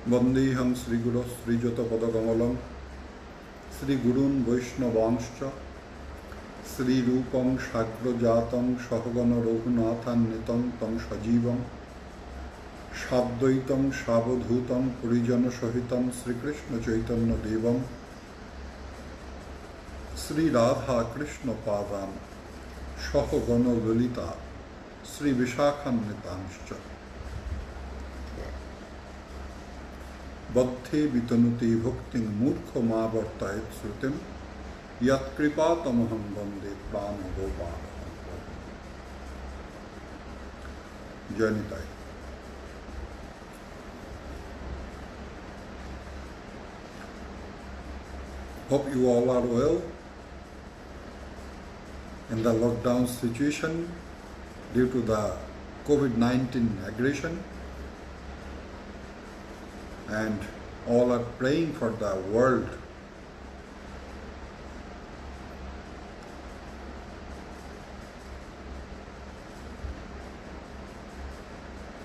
Vandeham Sri Guru Sri Jota Padakamalam Sri Gurun Vaishnavanscha Sri Rupam Shagrajatam Sahagana Raghunathan Nitam Tam Sajivam Shabdaitam Shabadhutam Purijana Sahitam Sri Krishna Chaitanya Devam Sri Radha Krishna Padam Sahagana Lalita Sri Vishakhan Nitanscha Bhakti Vitanuti Bhakting Murkha Mavartayat Srutim Yat Kripatamaham Vande Prana Gopal. Janitai. Hope you all are well in the lockdown situation due to the COVID-19 aggression, and all are praying for the world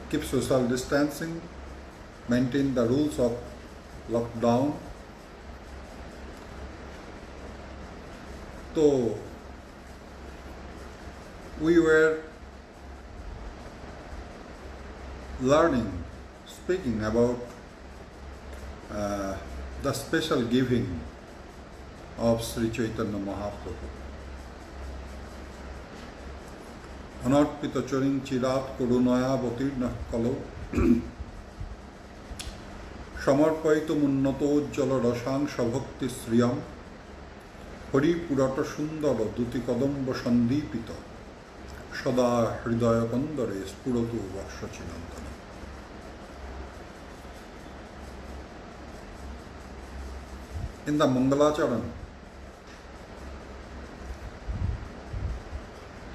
keep social distancing, maintain the rules of lockdown. So we were speaking about the special giving of Sri Chaitanya Mahaprabhu. Anarpita charing chirat korunaya botirna kalo samarpaitum unnatojjala rasang sabhakti sriyam hari purata sundara duti kadamba sandipita sada hridaya kandare spuratu varsachinantana. In the Mangalacharan,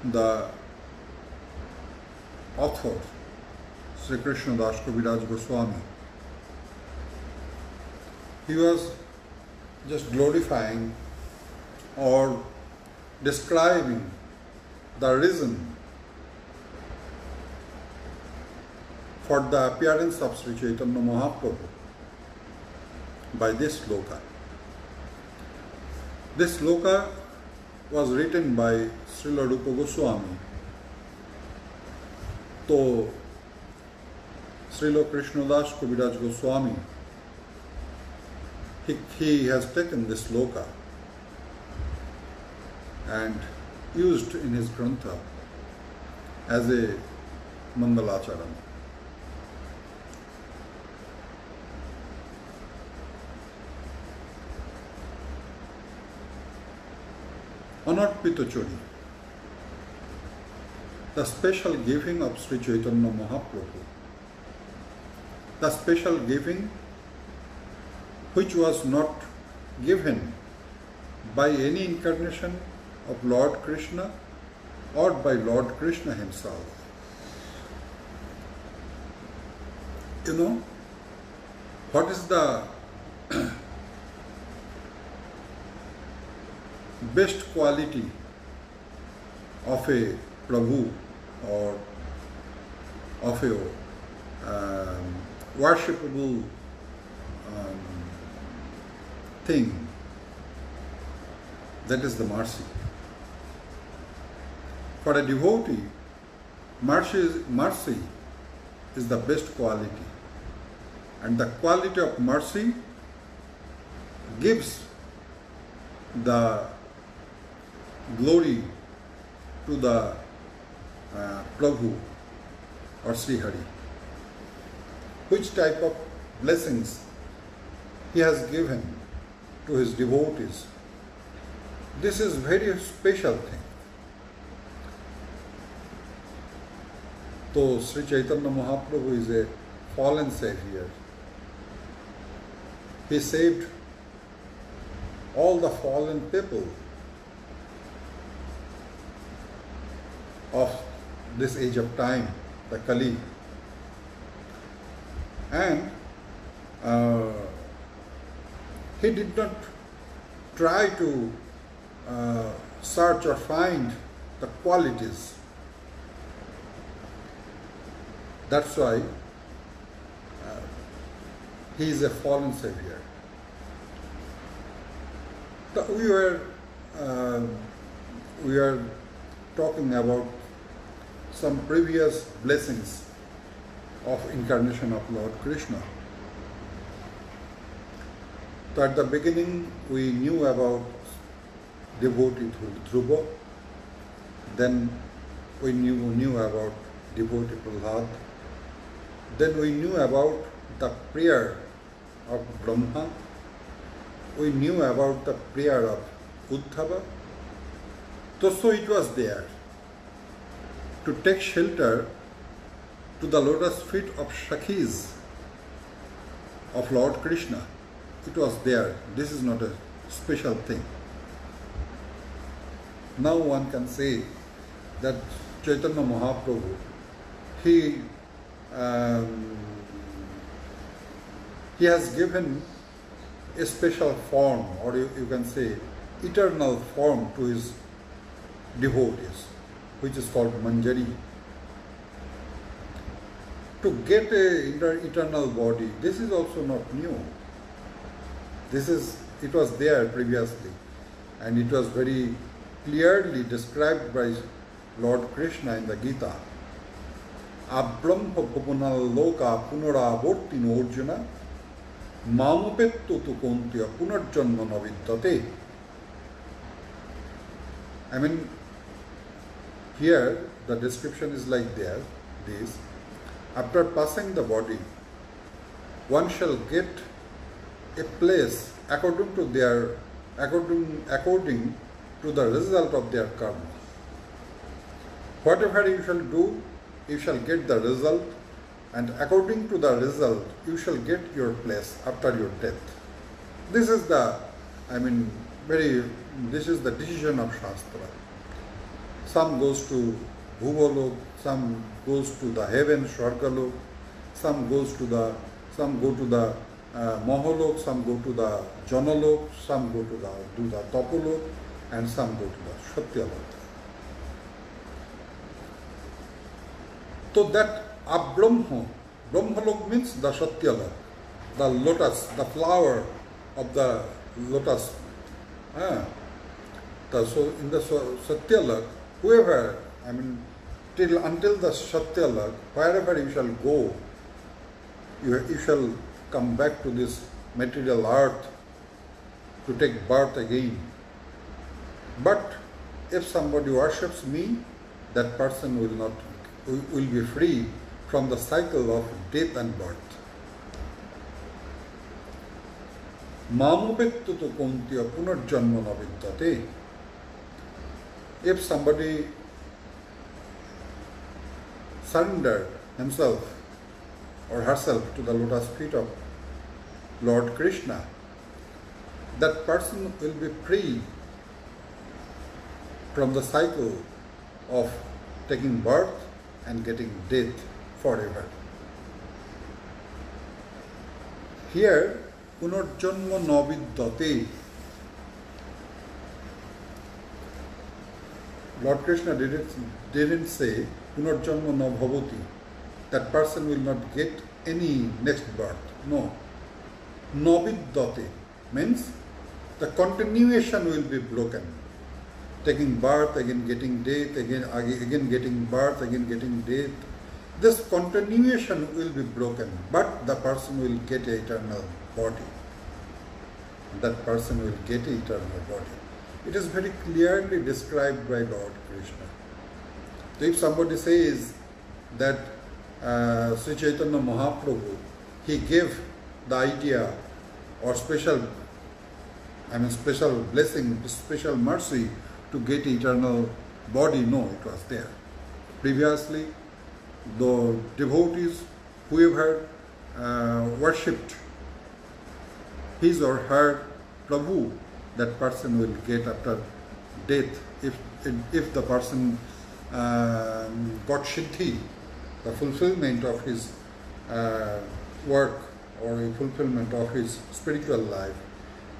the author, Sri Krishna Das Kaviraj Goswami, he was just glorifying or describing the reason for the appearance of Sri Chaitanya Mahaprabhu by this sloka. This sloka was written by Srila Rupa Goswami. So, Srila Krishnadas Kaviraj Goswami, he has taken this sloka and used in his grantha as a Mangalacharan. Anarpita Chori, the special giving of Sri Chaitanya Mahaprabhu, the special giving which was not given by any incarnation of Lord Krishna or by Lord Krishna himself. You know, what is the best quality of a Prabhu or of a worshipable thing? That is the mercy. For a devotee, mercy is the best quality, and the quality of mercy gives the glory to the Prabhu or Sri Hari. Which type of blessings he has given to his devotees. This is very special thing. So Sri Chaitanya Mahaprabhu is a fallen savior. He saved all the fallen people of this age of time, the Kali. And he did not try to search or find the qualities. That's why he is a fallen savior. We were talking about some previous blessings of incarnation of Lord Krishna. So at the beginning we knew about devotee Dhruva, then we knew about devotee Prahlad, then we knew about the prayer of Brahma, we knew about the prayer of Uddhava. So it was there to take shelter to the lotus feet of Shakhis of Lord Krishna. It was there. This is not a special thing. Now one can say that Chaitanya Mahaprabhu, he has given a special form, or you can say eternal form, to his devotees, which is called Manjari. To get an eternal body, this is also not new. It was there previously, and it was very clearly described by Lord Krishna in the Gita. Abrahma Bhuvanal Loka Punaravortino Arjuna Mamupettu tu Kuntya Punarjanma Naviddate. I mean, here the description is like this. After passing the body, one shall get a place according to the result of their karma. Whatever you shall do, you shall get the result, and according to the result, you shall get your place after your death. This is the decision of Shastra. Some goes to Bhuvalok, some goes to the heaven, Swargalok, some go to the Mahalok, some go to the Janalok, some go to the Tapolok, and some go to the Satyalok. So that Brahmalok means the Satyalok, the lotus, the flower of the lotus. So in the Satyalok, whoever, until the Satyalok, wherever you shall go, you shall come back to this material earth to take birth again. But if somebody worships me, that person will be free from the cycle of death and birth. Mamupettu tu kuntya punarjanma naviddate. If somebody surrendered himself or herself to the lotus feet of Lord Krishna, that person will be free from the cycle of taking birth and getting death forever. Here, punarjanma naviddate. Lord Krishna didn't say punarjanma na bhavati. That person will not get any next birth. No. Naviddate means the continuation will be broken. Taking birth, again getting death, again getting birth, again getting death. This continuation will be broken, but the person will get an eternal body. That person will get an eternal body. It is very clearly described by Lord Krishna. So if somebody says that Sri Chaitanya Mahaprabhu, he gave the idea or special blessing, special mercy to get eternal body, no, it was there. Previously, the devotees, whoever worshipped his or her Prabhu, that person will get after death. If the person got Siddhi, the fulfillment of his work or a fulfillment of his spiritual life,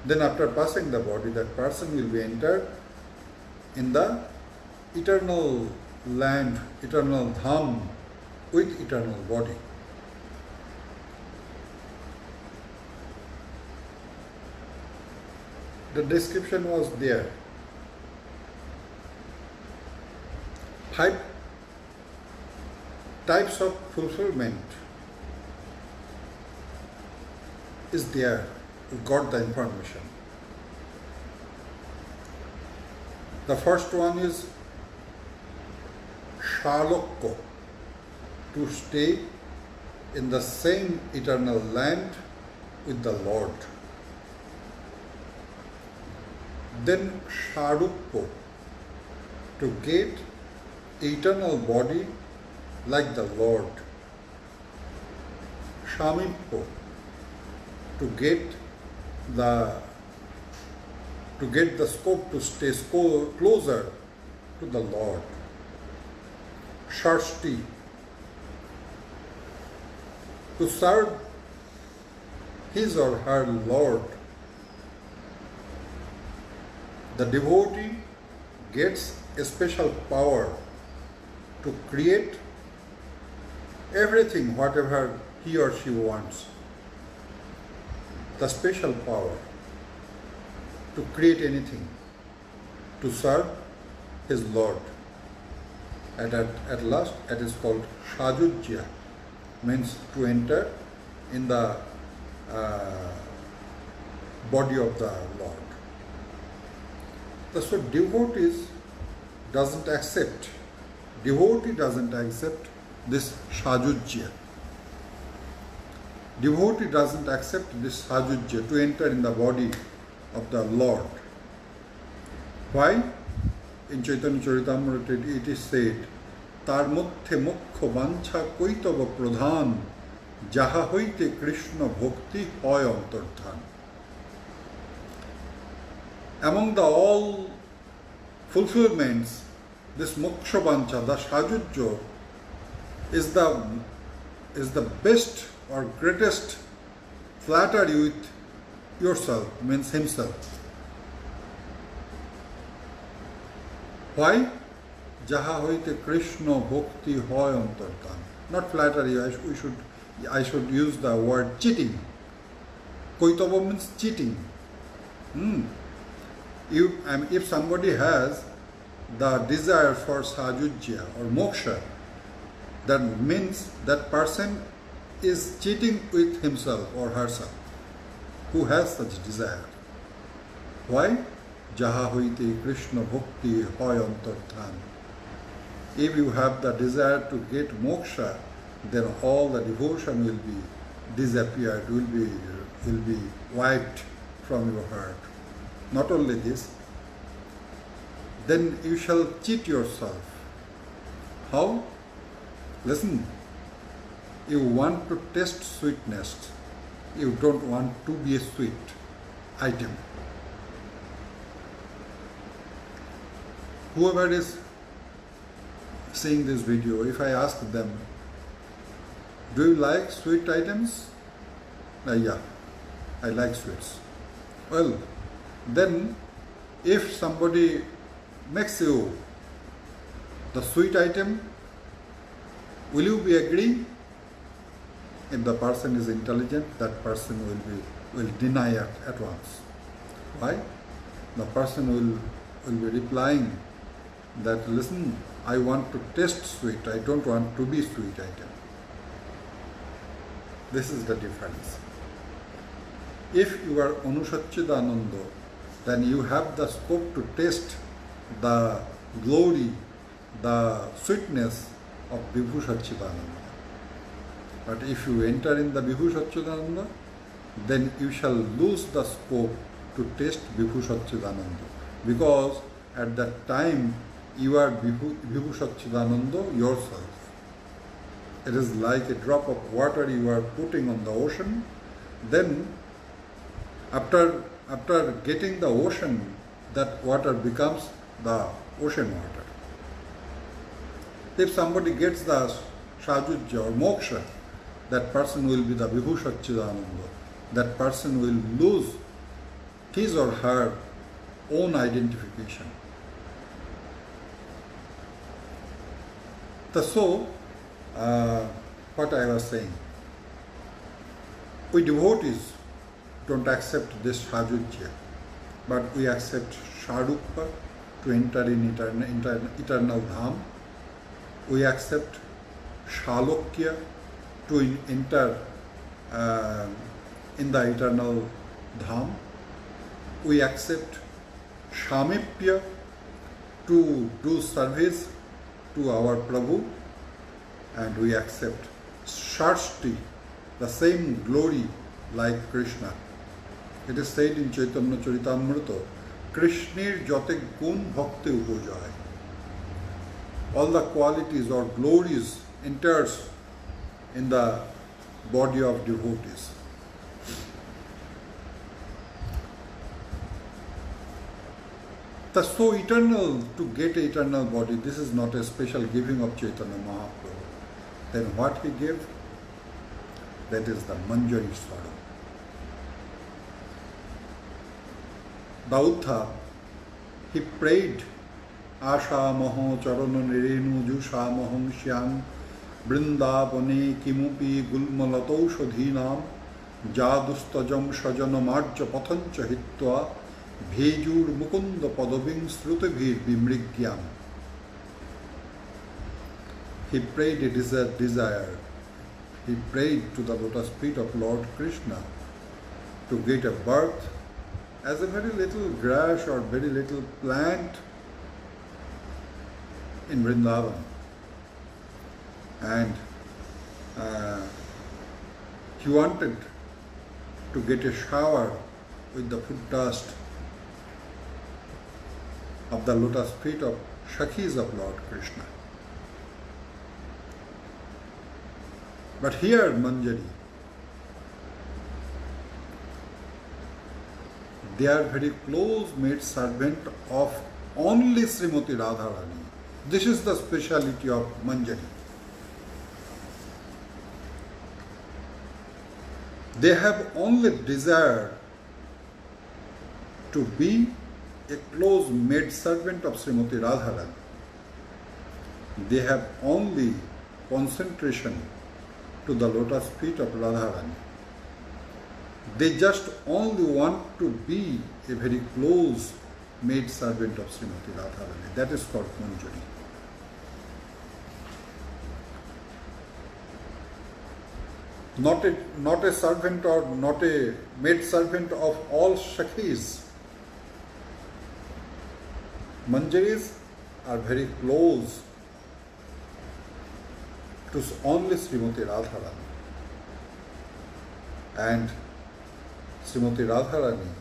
then after passing the body, that person will be entered in the eternal land, eternal dham with eternal body. the description was there. 5 types of fulfillment is there. We got the information. The first one is Shalokko, to stay in the same eternal land with the Lord. Then Sharuppo, to get eternal body like the Lord. Shamippo, to get the scope to stay closer to the Lord. Sharshti, to serve his or her Lord. The devotee gets a special power to create everything, whatever he or she wants. The special power to create anything, to serve his Lord. And at last, it is called Shajujya, means to enter in the body of the Lord. So devotee doesn't accept this Shajujya. Devotee doesn't accept this Shajujya, to enter in the body of the Lord. Why? In Chaitanya Charitamrita it is said, Tar mokkhe mokkho vancha koitava pradhan, jaha hoite Krishna bhakti hoy antardhan. Among the all fulfillments, this moksha vancha, the Shajujya, is the best or greatest flattery with yourself, means himself. Why? Jaha hoite Krishna bhakti hoy antardhan. Not flattery, I should use the word cheating. Koitava means cheating. If somebody has the desire for Sajujya or moksha, that means that person is cheating with himself or herself, who has such desire. Why? Jaha hoite Krishna bhakti hoy antardhan. If you have the desire to get moksha, then all the devotion will be disappeared, will be wiped from your heart. Not only this, then you shall cheat yourself. How? Listen, you want to taste sweetness. You don't want to be a sweet item. Whoever is seeing this video, if I ask them, do you like sweet items? Yeah, I like sweets. Well, then if somebody makes you the sweet item, will you be agree? If the person is intelligent, that person will deny it at once. Why? The person will be replying that, listen, I want to taste sweet, I don't want to be sweet item. This is the difference. If you are Anusachchidananda, then you have the scope to taste the glory, the sweetness of Vibhu Satchidananda. But if you enter in the Vibhu Satchidananda, then you shall lose the scope to taste Vibhu Satchidananda, because at that time you are Vibhu Satchidananda yourself. It is like a drop of water you are putting on the ocean. Then after getting the ocean, that water becomes the ocean water. If somebody gets the Shajujya or moksha, that person will be the Vibhu Satchidananda. That person will lose his or her own identification. So, what I was saying, we devotees don't accept this Shajujya. but we accept Sharupa to enter in eternal Dham. We accept Shalokya to enter in the eternal Dham. We accept Shamipya to do service to our Prabhu, and we accept Shashti, the same glory like Krishna. It is said in Chaitanya Charitamrita, Krishnir jote gun bhakti upajay. All the qualities or glories enters in the body of devotees. That's so eternal to get eternal body. This is not a special giving of Chaitanya Mahaprabhu. Then what he gave? That is the Manjari Swara. The Uddha, he prayed, Asha Maho Charana Nirenu Jusha Maham Shyam Brindavane Kimupi Gulmalato Shodhinam Jadustajam Shajana Marja Pathancha Hitva Bhejur Mukunda Padaving Srutavir Vimrigyam. He prayed a desire. He prayed to the lotus feet of Lord Krishna to get a birth as a very little grass or very little plant in Vrindavan. And he wanted to get a shower with the foot dust of the lotus feet of Shakhis of Lord Krishna. But here Manjari, they are very close maid servant of only Srimati Radharani. This is the speciality of Manjari. They have only desire to be a close maid servant of Srimati Radharani. They have only concentration to the lotus feet of Radharani. They just only want to be a very close maid servant of Srimati Radharani. That is called Manjari. Not a servant or not a maid servant of all Shakhis. Manjaris are very close to only Srimati Radharani. And Srimati Radharani,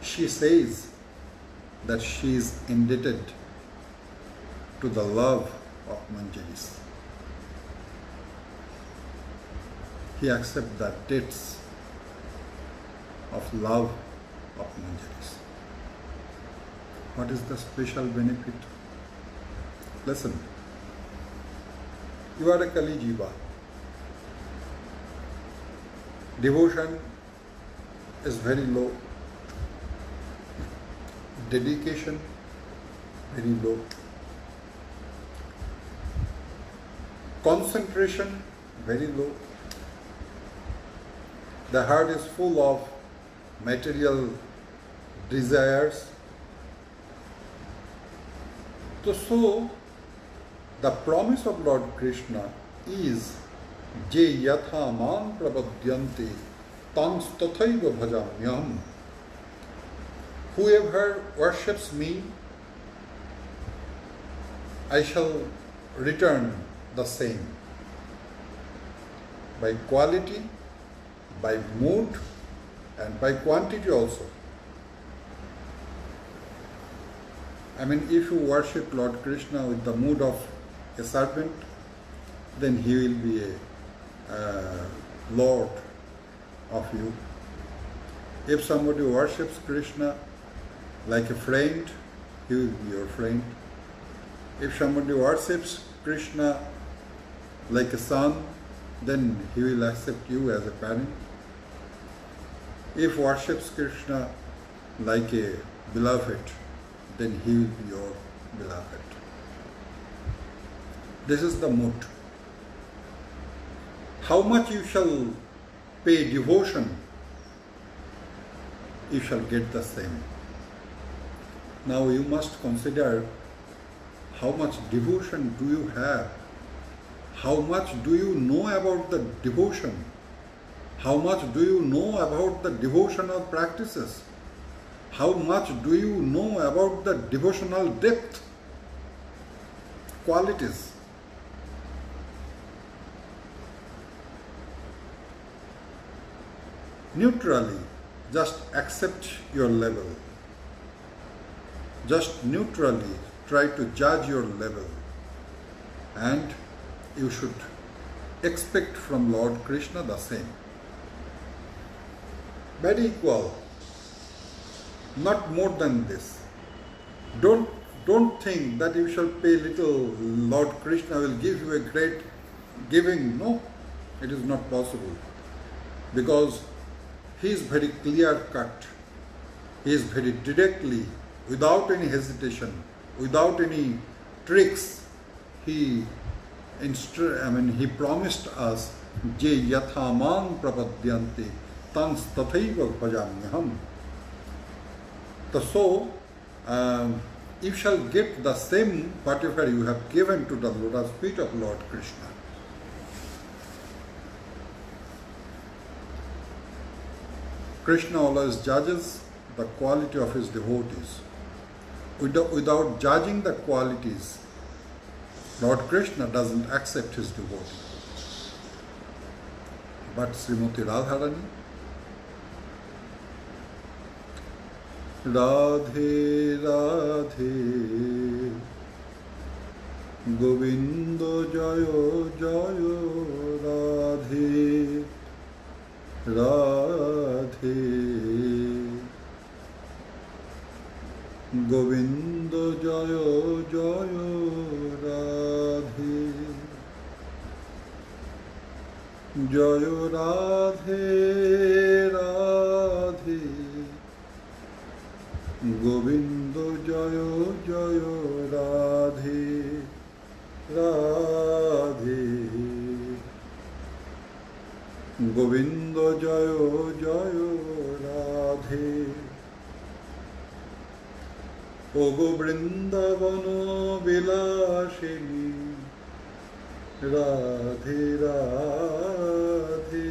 she says that she is indebted to the love of Manjaris. He accepts the debts of love of Manjaris. What is the special benefit? Listen, you are a Kali Jiva. Devotion is very low. Dedication, very low. Concentration, very low. The heart is full of material desires. So, the promise of Lord Krishna is Je yatha man prabhadyanti tans tathaiva bhajamyam. Whoever worships me, I shall return the same. By quality, by mood, and by quantity also. I mean, if you worship Lord Krishna with the mood of a servant, then he will be a lord of you. If somebody worships Krishna like a friend, he will be your friend. If somebody worships Krishna like a son, then he will accept you as a parent. If worships Krishna like a beloved, then he will be your beloved. This is the mood. How much you shall pay devotion, you shall get the same. Now you must consider how much devotion do you have? How much do you know about the devotion? How much do you know about the devotional practices? How much do you know about the devotional depth, qualities? Neutrally, just accept your level. Just neutrally try to judge your level, and you should expect from Lord Krishna the same. Very equal, not more than this. Don't think that you shall pay little, Lord Krishna will give you a great giving. No, it is not possible, because he is very clear cut. He is very directly, without any hesitation, without any tricks, he promised us, Je yatha mang prapadyanti tans tathaiva bhajamyaham. So, you shall get the same whatever you have given to the lotus feet of Lord Krishna. Krishna always judges the quality of his devotees. Without judging the qualities, Lord Krishna doesn't accept his devotee. But Srimati Radharani, Radhe Radhe Govinda Jayo Jayo Radhe Radhe Govinda Jayo Jayo Radhe Jayo Radhe Radhe Govinda Jayo Jayo Radhe Radhe Govinda Jayo Jayo Radhe. Ogo Vrindavana Vilashini Radhe Radhe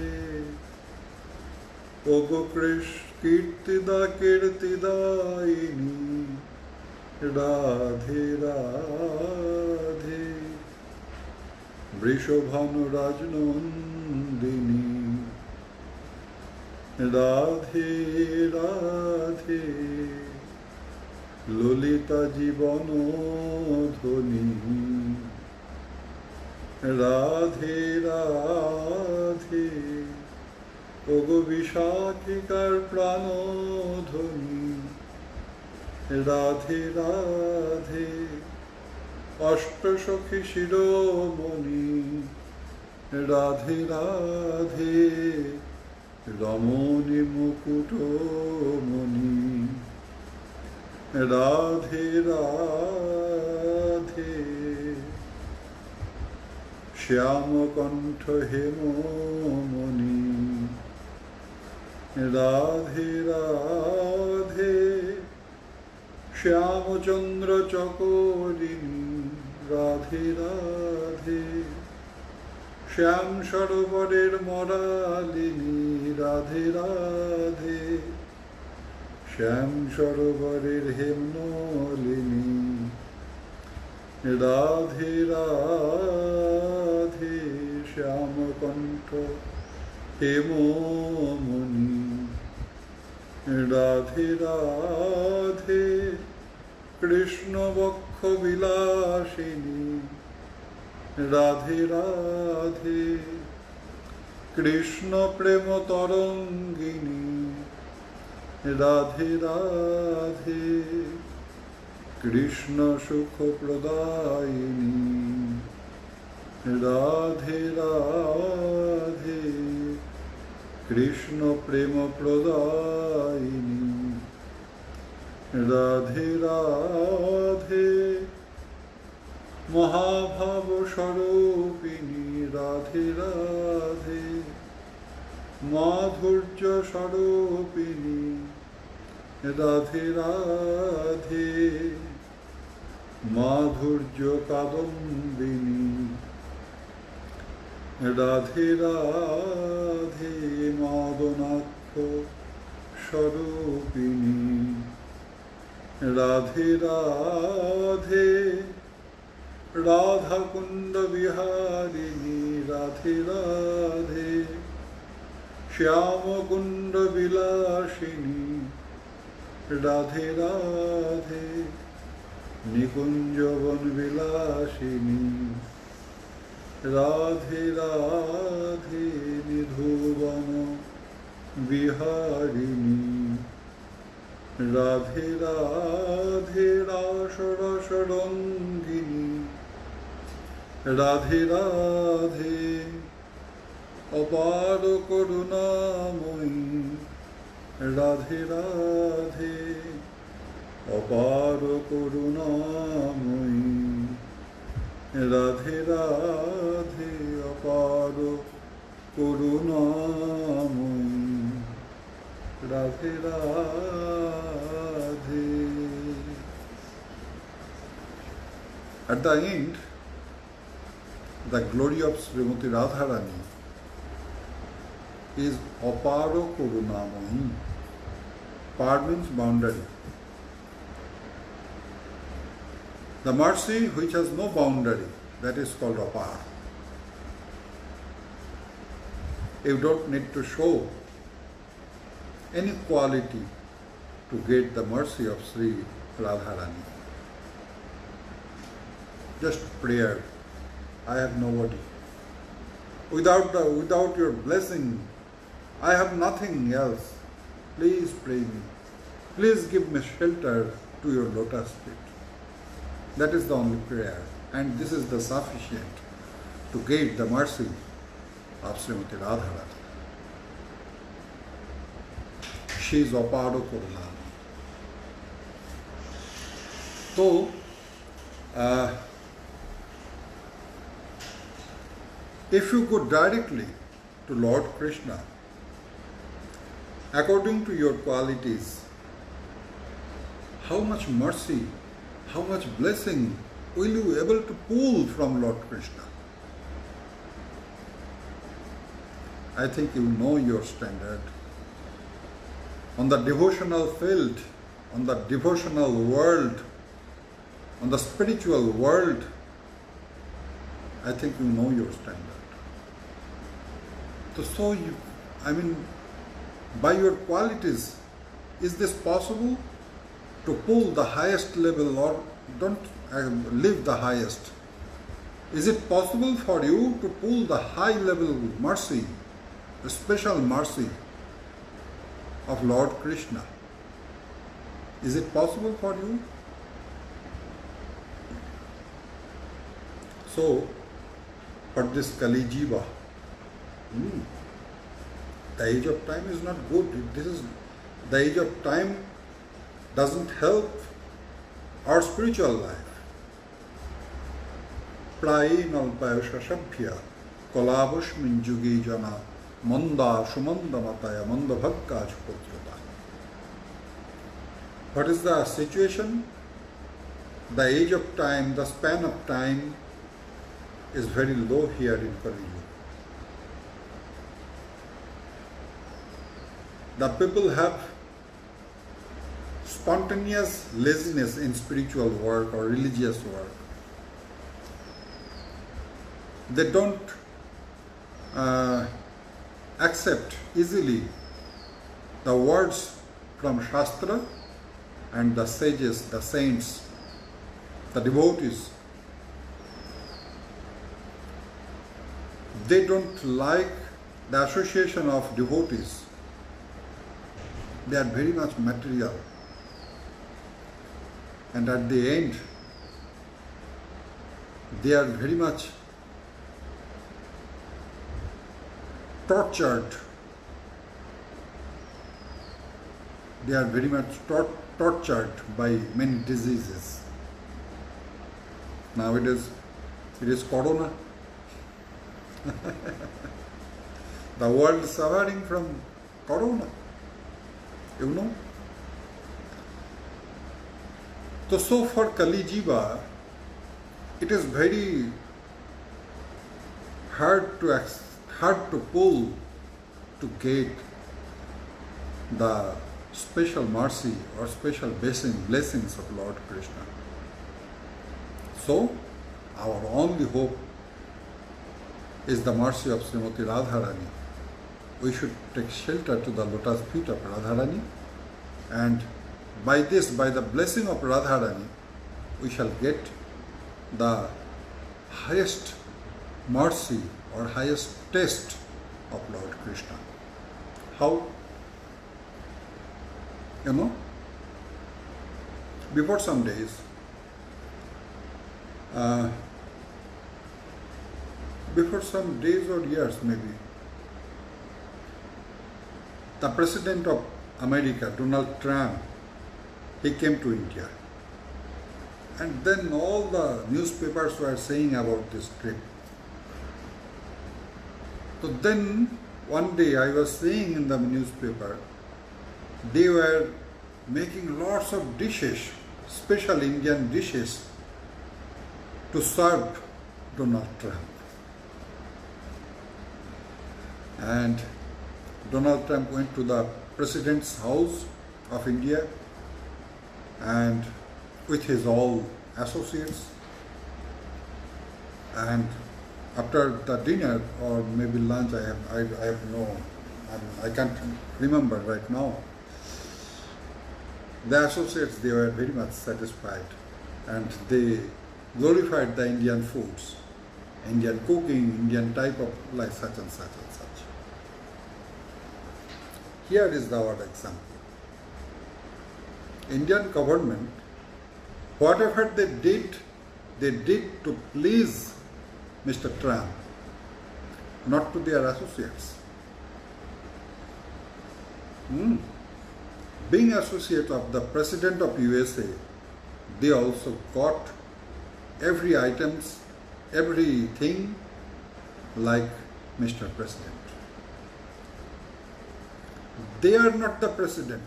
Ogo Krish Kirtida Kirtidaini Radhe Radhe Vrishabhanu Rajnandini Radhe Radhe Lolita Jivano Dhoni Radhe Radhe Ogo Vishakikar Prano Dhoni Radhe Radhe Ashtashakhi Shiromani Radhe Radhe Ramoni Mukuto Mani Radhe Radhe Shyama Kantha Hemomani Radhe Radhe Shyama Chandra Chakorini Radhe Radhe Shyam Sarovarer Moralini Radhe Radhe Shyam Sarovarer Hemnolini Radhe Radhe Shyama Kantha Hemomani Radhe Radhe Krishna Vakkha Vilashini Radhe Radhe Krishna Prema Tarangini Radhe Radhe Krishna Sukha Pradayini Radhe Radhe Krishna Prema Pradayini Radhe Radhe Mahabhava Swarupini Radhe Radhe madhurya sarupini Radhe Radhe madhurya kadambini Radhe Radhe madonakho sarupini Radhe Radhe Radha Kunda Viharini Radhe Radhe Shyama Kunda Vilashini Radhe Radhe Nikunjavan Vilashini Radhe Radhe Nidhuvana Viharini Radhe Radhe Rasa Rasa Rangini Radhe Radhe Apar Karunamoyi Radhe Radhe Apar Karunamoyi Radhe Radhe Apar Karunamoyi Radhe Radhe. At the end, the glory of Srimati Radharani is Aparo Karunamohi. Par means boundary. The mercy which has no boundary, that is called Apar. You don't need to show any quality to get the mercy of Sri Radharani. Just prayer. I have nobody. Without your blessing, I have nothing else. Please pray me. Please give me shelter to your lotus feet. That is the only prayer. And this is the sufficient to get the mercy of Srimati Radharani. She is Aparo Karunam. So, if you go directly to Lord Krishna, according to your qualities, how much mercy, how much blessing will you able to pull from Lord Krishna? I think you know your standard. On the devotional field, on the devotional world, on the spiritual world, I think you know your standard. So you, by your qualities, is this possible to pull the highest level or don't live the highest? Is it possible for you to pull the high level mercy, the special mercy of Lord Krishna? Is it possible for you? So, for this Kali Jiva, the age of time is not good. The age of time doesn't help our spiritual life. Praye nalpayasha sabhya kalabushmin jugi jana manda sumanda mataya manda bhakka chupotrata. What is the situation? The age of time, the span of time is very low here in Kali Yuga. The people have spontaneous laziness in spiritual work or religious work. They don't accept easily the words from Shastra and the sages, the saints, the devotees. They don't like the association of devotees. They are very much material. And at the end, they are very much tortured. They are very much tortured by many diseases. Nowadays, it is corona. The world suffering from corona, you know. So for Kali Jiva, it is very hard to pull to get the special mercy or special blessings of Lord Krishna. So our only hope is the mercy of Srimati Radharani. We should take shelter to the lotus feet of Radharani, and by the blessing of Radharani, we shall get the highest mercy or highest taste of Lord Krishna. How? You know, before some days, or years maybe, the President of America, Donald Trump, he came to India. And then all the newspapers were saying about this trip. So then one day I was seeing in the newspaper, they were making lots of dishes, special Indian dishes, to serve Donald Trump. And Donald Trump went to the President's house of India and with his all associates, and after the dinner or maybe lunch, I can't remember right now. The associates, they were very much satisfied and they glorified the Indian foods, Indian cooking, Indian type of like such and such and such. Here is our example. Indian government, whatever they did to please Mr. Trump, not to their associates. Being associate of the President of USA, they also got everything like Mr. President. They are not the President,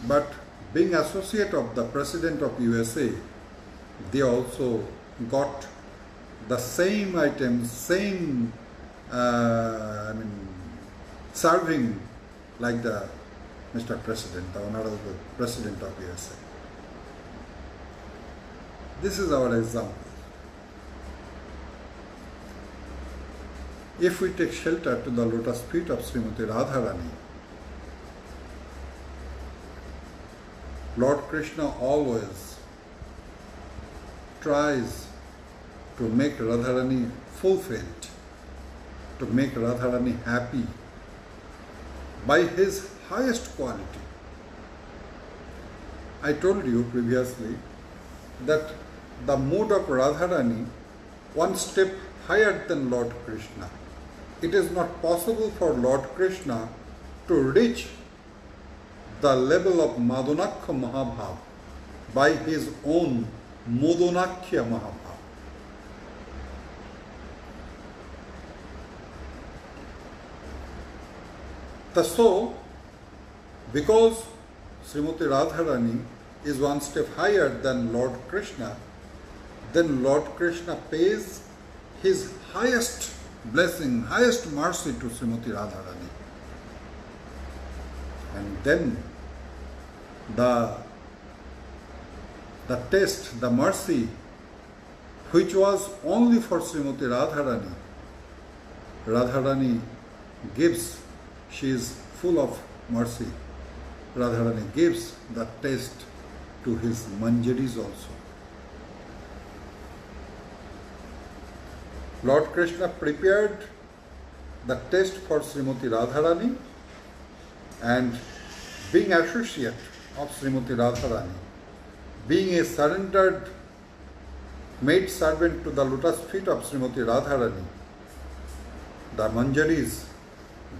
but being associate of the President of USA, they also got the same items, serving like the Mr. President, the Honorable President of USA. This is our example. If we take shelter to the lotus feet of Srimati Radharani, Lord Krishna always tries to make Radharani fulfilled, to make Radharani happy by his highest quality. I told you previously that the mood of Radharani one step higher than Lord Krishna. It is not possible for Lord Krishna to reach the level of Madhunakya Mahabhav by his own Madhunakya Mahabhav. So, because Srimati Radharani is one step higher than Lord Krishna, then Lord Krishna pays his highest blessing, highest mercy to Srimati Radharani. And then the taste, the mercy, which was only for Srimati Radharani, Radharani gives. She is full of mercy. Radharani gives the taste to his manjaris also. Lord Krishna prepared the taste for Srimati Radharani, and being associate of Srimati Radharani, being a surrendered maid servant to the lotus feet of Srimati Radharani, the manjaris,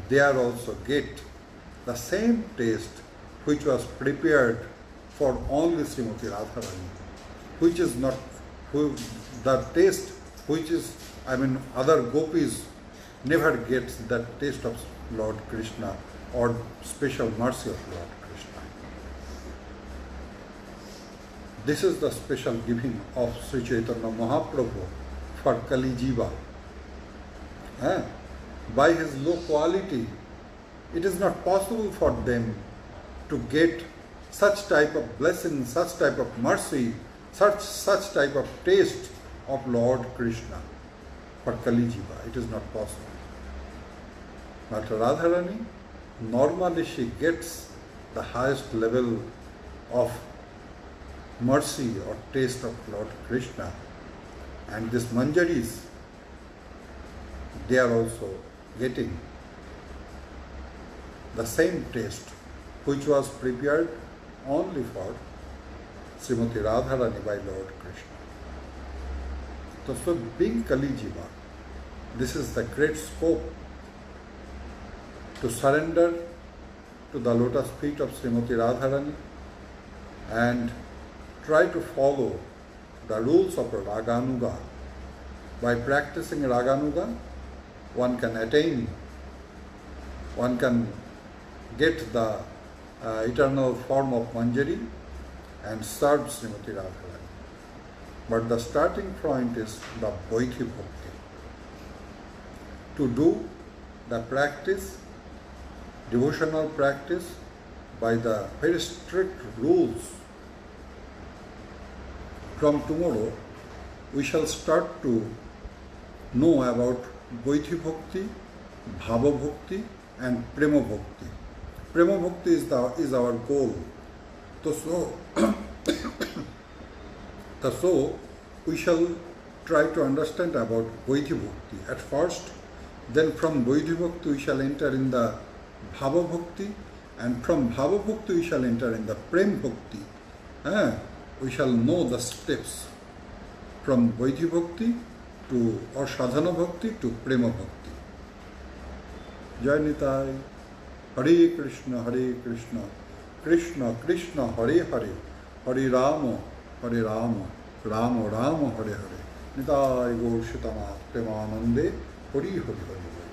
they are also get the same taste which was prepared for only Srimati Radharani, which is not the taste which is, other gopis, never gets that taste of Lord Krishna or special mercy of Lord Krishna. This is the special giving of Sri Chaitanya Mahaprabhu for Kali Jiva. By his low quality, it is not possible for them to get such type of blessing, such type of mercy, such type of taste of Lord Krishna for Kali Jiva. It is not possible. But Radharani, normally she gets the highest level of mercy or taste of Lord Krishna. And these manjaris, they are also getting the same taste which was prepared only for Srimati Radharani by Lord Krishna. So being Kali Jiva, this is the great scope to surrender to the lotus feet of Srimati Radharani and try to follow the rules of Raganuga. By practicing Raganuga, one can attain, one can get the eternal form of Manjari and serve Srimati Radharani. But the starting point is the Vaidhi Bhakti. To do the practice, devotional practice, by the very strict rules. From tomorrow, we shall start to know about Vaidhi Bhakti, Bhava Bhakti and Prema Bhakti. Prema Bhakti is our goal. So we shall try to understand about Vaidhi Bhakti at first. Then from Vaidhi Bhakti we shall enter in the Bhava Bhakti, and from Bhava Bhakti we shall enter in the Prem Bhakti. We shall know the steps from Vaidhi Bhakti to or Sadhana Bhakti to Prema Bhakti. Jai Nitai. Hare Krishna, Krishna Krishna, Hare Hare, Hare Rama, Rama Rama, Hare Hare. Nitai Gaur Shitanath Premanande, Hari Hari Hari.